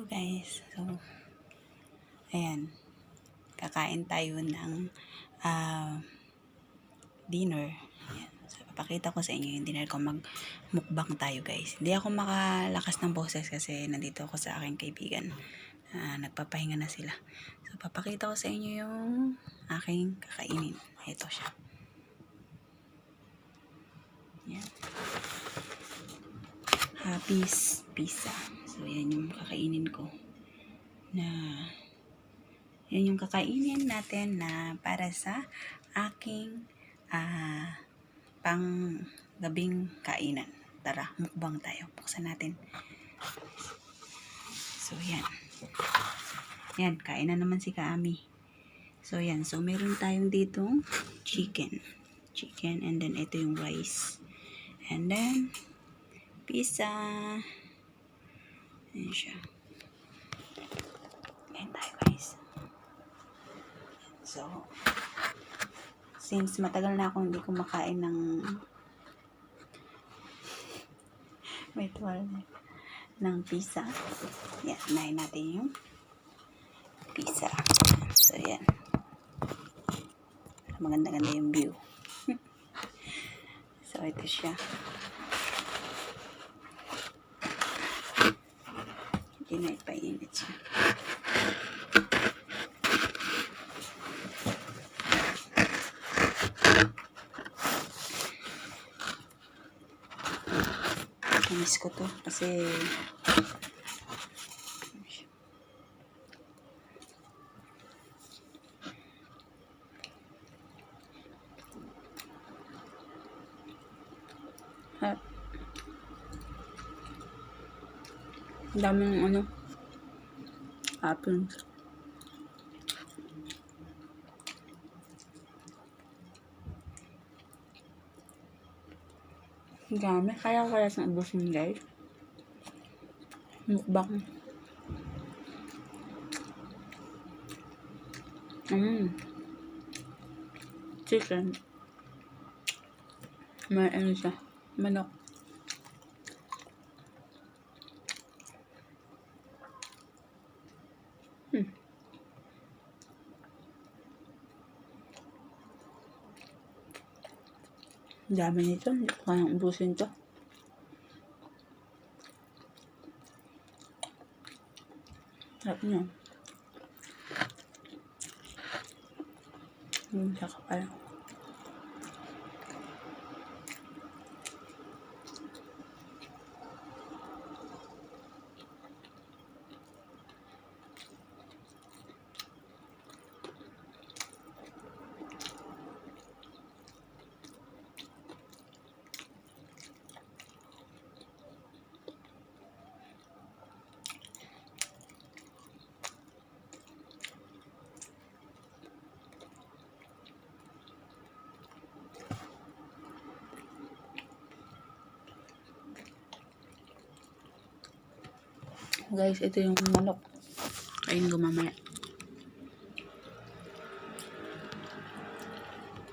guys. So, ayan. Kakain tayo ng dinner. Ayan. So, papakita ko sa inyo yung dinner ko. Mag-mukbang tayo guys. Hindi ako makalakas ng boses kasi nandito ako sa aking kaibigan. Nagpapahinga na sila. So, papakita ko sa inyo yung aking kakainin. Ito siya. Ayan. Happy's Pizza. So, yan yung kakainin ko. Yan yung kakainin natin na para sa aking pang gabing kainan. Tara, mukbang tayo. Buksan natin. So, yan. Yan, kain na naman si Kaami. So, yan. So, meron tayong ditong chicken. Chicken, and then ito yung rice. And then, pizza. Ayan siya. Ayan tayo, guys. So, since matagal na ako hindi kumakain ng ng pizza. Yan, unahin natin yung pizza. So, yan. Maganda-ganda yung view. So, ito siya. Hindi na ipainit siya. Miss ko to kasi daming apples. Dami. Kaya siyang ubusin guys. Mukbang. Chicken. May siya. Manok. Dami nito. Hindi ko kayang ubusin to. Sarap niya. Saka pala. Guys, ito yung manok. Kain ko mamaya.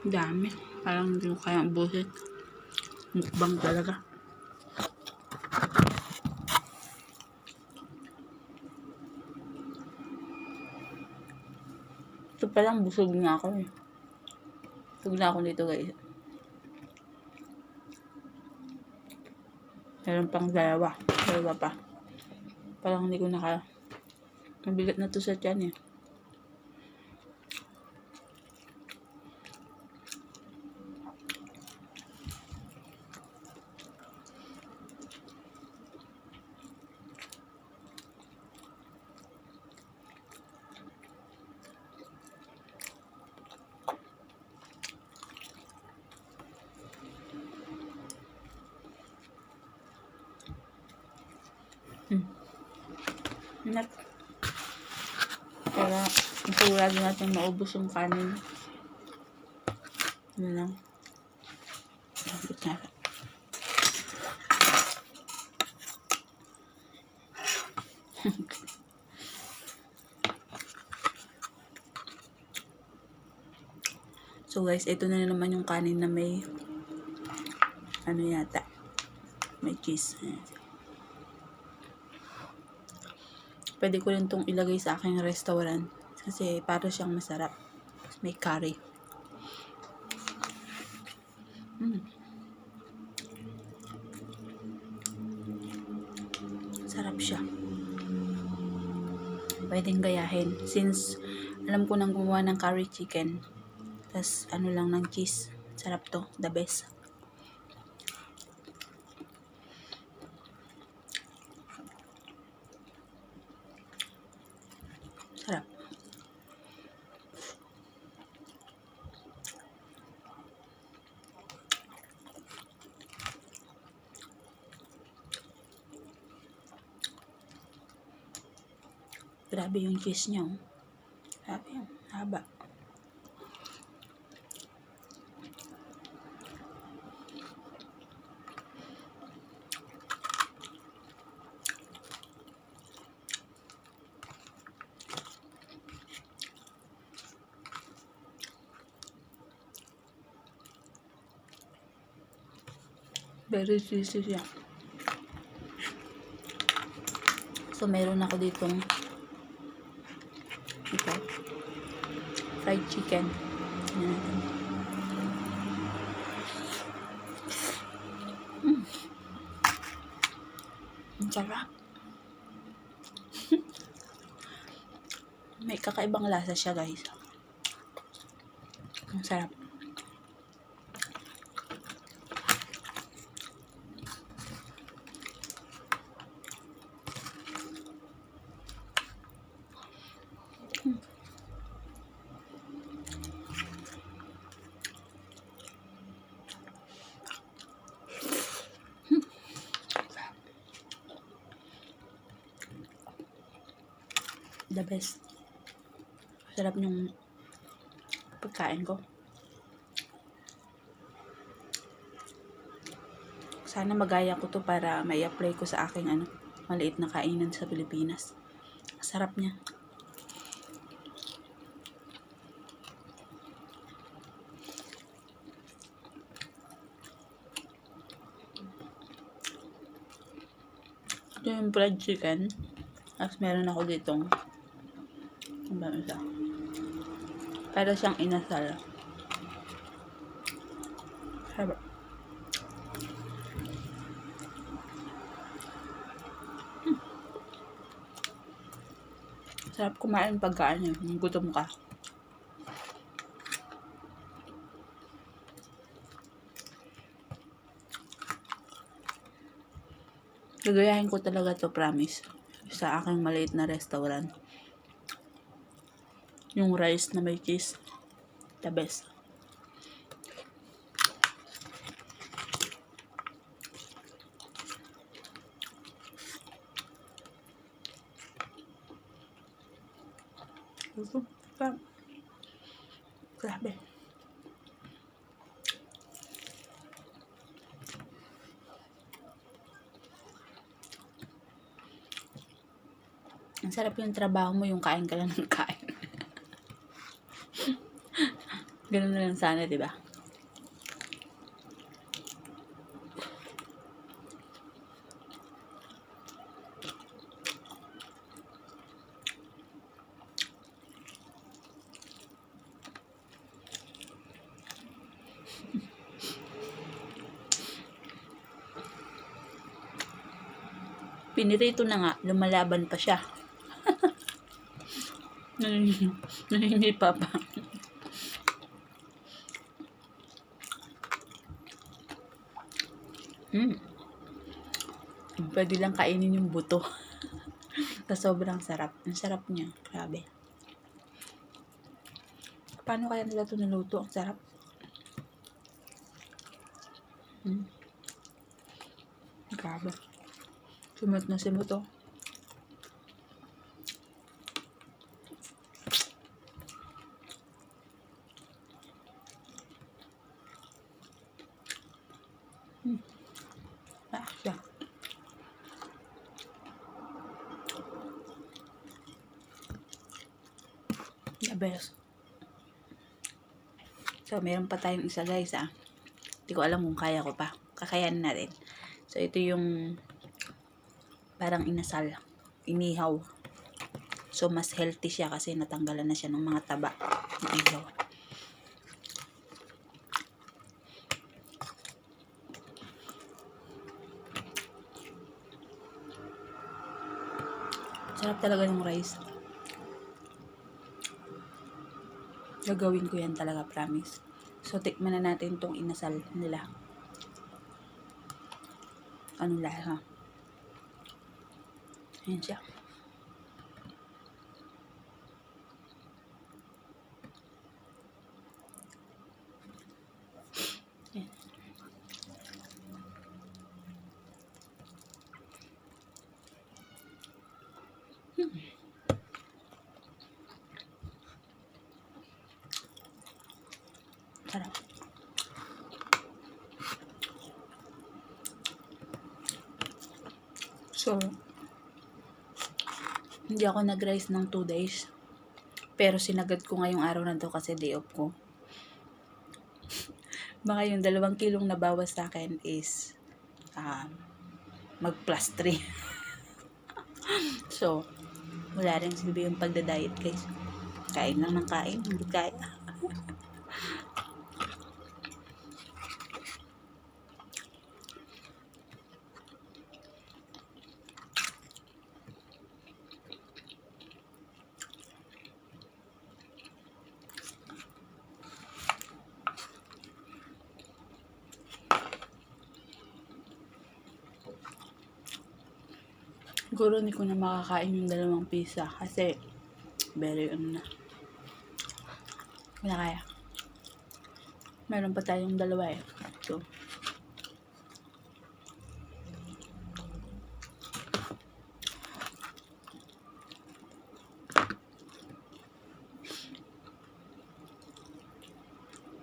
Dami. Parang hindi ko kayang ubusin. Mukbang talaga. Ito palang busog na ako eh. Busog na ako dito guys. Meron pang dalawa. Dalawa pa. Parang hindi ko mabigat na to sa tiyan eh. Para sigurado natin maubos yung kanin. Yun lang. So guys, ito na naman yung kanin na may yata. May cheese. Pwede ko rin itong ilagay sa aking restaurant. Kasi para siyang masarap. May curry. Sarap siya. Pwedeng gayahin. Since alam ko nang gumawa ng curry chicken. Tas ano lang ng cheese. Sarap to. The best. Sarap. Grabe yung cheese niya. Oh. Grabe yung haba. Very juicy siya. So, meron ako ditong ito. Fried chicken. Tignan natin. Ang sarap. May kakaibang lasa siya, guys. Ang sarap. The best. Sarap yung pagkain ko. Sana magaya ko to para may apply ko sa aking maliit na kainan sa Pilipinas. Sarap niya. Ito yung fried chicken. Tapos meron ako ditong isa. Para siyang inasal. Sarap. Sarap kumain pagkaan yun. Yung gutom ka. Gagayahin ko talaga to, promise. Sa aking maliit na restaurant. Yung rice na may cheese. The best. Grabe. Ang sarap yung trabaho mo, yung kain ka lang ng kain. Ganun na lang sana, diba? Pinirito na nga, lumalaban pa siya. Naninipa pa. Pwede lang kainin yung buto. Sa sobrang sarap. Ang sarap niya. Grabe. Paano kaya nila ito naluto? Ang sarap. Grabe. Simot na simot to. Siya. The best. So, meron pa tayong isa, guys, Hindi ko alam kung kaya ko pa. Kakayanin natin. So, ito yung parang inasal. Inihaw. So, mas healthy siya kasi natanggalan na siya ng mga taba ng ilaw. Sarap talaga ng rice. Gagawin ko yan talaga, promise. So, tikman na natin itong inasal nila. Anong lasa? Ayan siya. Ayan. Sarap. So, hindi ako nag-rice ng 2 days. Pero sinagad ko ngayong araw na to kasi day off ko. Baka yung 2 kilong nabawas sa akin is mag plus 3. So, wala rin silbi yung pagda-diet guys. Kain lang ng kain. Hindi kaya. Siguro hindi ko na makakain yung 2 pizza kasi very na. Wala kaya. Meron pa tayong 2 eh. So,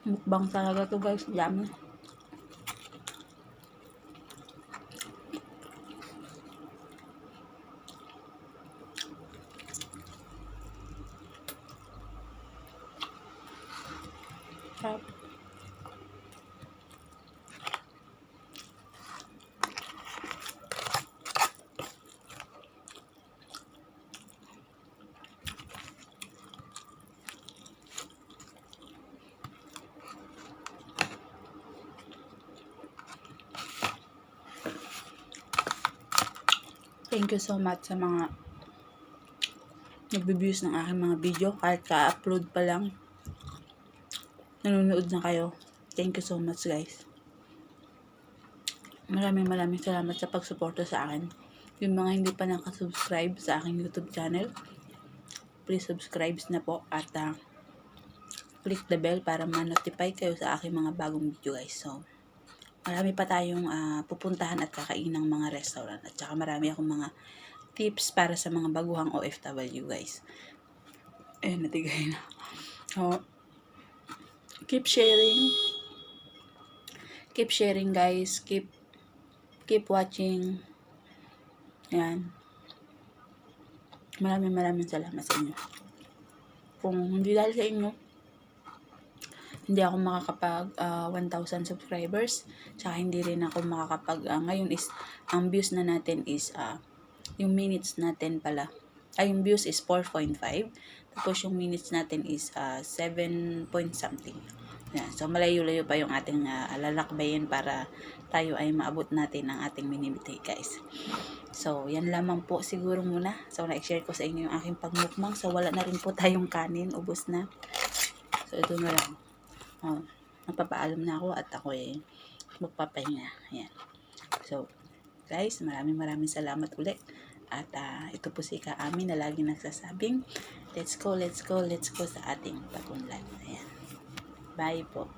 mukbang talaga to guys. Yummy. Sarap. Thank you so much sa mga nagbe-views ng aking mga video. Kahit ka-upload pa lang, nanonood na kayo. Thank you so much guys. Maraming salamat sa pagsuporta sa akin. Yung mga hindi pa nakasubscribe sa aking YouTube channel, please subscribe na po at click the bell para ma-notify kayo sa aking mga bagong video guys. So, marami pa tayong pupuntahan at kakainang mga restaurant. At saka marami akong mga tips para sa mga baguhang OFW guys. Natigay na. So, keep sharing. Keep sharing guys. Keep watching. Yan. Maraming salamat sa inyo. Kung hindi dahil sa inyo, hindi ako makakapag 1,000 subscribers. Tsaka hindi rin ako makakapag ngayon is ang views na natin is yung minutes natin pala. Yung views is 4.5. Tapos yung minutes natin is 7 point something. Yan. So malayo-layo pa yung ating lalakbayin para tayo ay maabot natin ang ating minimity guys. So yan lamang po siguro muna. So na-share ko sa inyo yung aking pagmukbang. So wala na rin po tayong kanin. Ubos na. So ito na lang. Nagpapaalam na ako at ako ay magpapahinga. Ayan. So, guys, maraming salamat ulit. At ito po si Ka-Ami na lagi nagsasabing, let's go sa ating pag-unlad. Ayan. Bye po.